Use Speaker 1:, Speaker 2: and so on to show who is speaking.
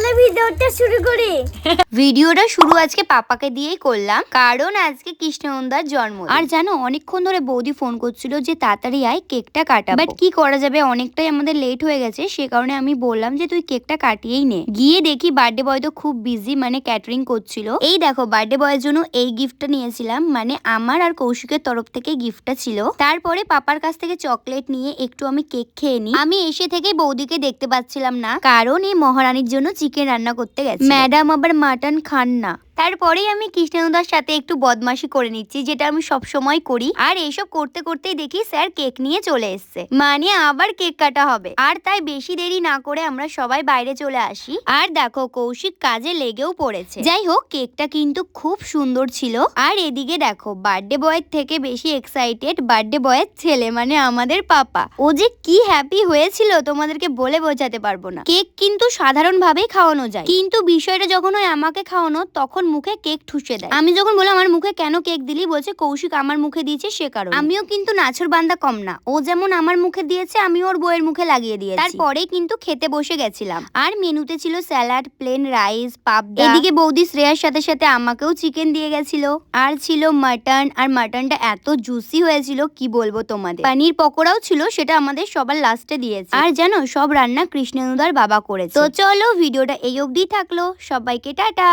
Speaker 1: চলো ভিডিওটা শুরু করি।
Speaker 2: ভিডিওটা শুরু আজকে পাপাকে দিয়েই করলাম, কারণ আজকে কৃষ্ণনন্দার জন্মদিন। আর জানো অনেকক্ষণ ধরে বৌদি ফোন করছিল যে তাড়াতাড়ি আয় কেকটা কাটা, বাট কি করা যাবে, অনেকটাই আমাদের লেট হয়ে গেছে। সে কারণে আমি বললাম যে তুই কেকটা কাটিয়েই নে। গিয়ে দেখি বার্থডে বয় তো খুব বিজি, মানে ক্যাটারিং করছিল। এই দেখো বার্থডে বয়ের জন্য এই গিফটটা নিয়েছিলাম, মানে আমার আর কৌশিকের তরফ থেকে গিফটটা ছিল। তারপরে পাপার কাছ থেকে চকলেট নিয়ে একটু আমি কেক খেয়ে নিই। আমি এসে থেকে বৌদিকে দেখতে পাচ্ছিলাম না, কারণ এই মহারানীর জন্য চিকেন রান্না করতে গেছে। ম্যাডাম আবার মাটন খান না। তারপরেই আমি কৃষ্ণনন্দার সাথে একটু বদমাশি করে নিচ্ছি, যেটা আমি সব সময় করি। আর এইসব করতে করতেই দেখি স্যার কেক নিয়ে চলে এসছে, মানে আবার কেক কাটা হবে। আর তাই বেশি দেরি না করে আমরা সবাই বাইরে চলে আসি। আর দেখো কৌশিক কাজে লেগেও পড়েছে। যাই হোক কেকটা কিন্তু খুব সুন্দর ছিল। আর এদিকে দেখো বার্থডে বয়ের থেকে বেশি এক্সাইটেড বার্থডে বয়ের ছেলে, মানে আমাদের পাপা। ও যে কি হ্যাপি হয়েছিল তোমাদেরকে বলে বোঝাতে পারবো না। কেক কিন্তু সাধারণ ভাবেই খাওয়ানো যায়, কিন্তু বিষয়টা যখন হয় আমাকে খাওয়ানো, তখন মুখে কেক ঠুসে দেয়। আমি যখন বললাম আমার মুখে কেন কেক দিলি, বলছে কৌশিক আমার মুখে দিয়েছে সে কারণে। আমিও কিন্তু নাছর বান্দা কম না, ও যেমন আমার মুখে দিয়েছে আমি ওর বউয়ের মুখে লাগিয়ে দিয়েছি। তারপরে কিন্তু খেতে বসে গেছিলাম। আর মেনুতে ছিল স্যালাড, প্লেন রাইস, পাবদা। এদিকে বৌদি শ্রেয়ার সাথে সাথে আমাকেও চিকেন দিয়ে গেছিল। আর ছিল মাটন, আর মাটনটা এত জুসি হয়েছিল কি বলবো তোমাদের। পনির পকোড়াও ছিল, সেটা আমাদের সবার লাস্টে দিয়েছে। আর জানো সব রান্না কৃষ্ণনন্দার বাবা করেছে। তো চলো ভিডিওটা এই অবধি থাকলো, সবাইকে টাটা।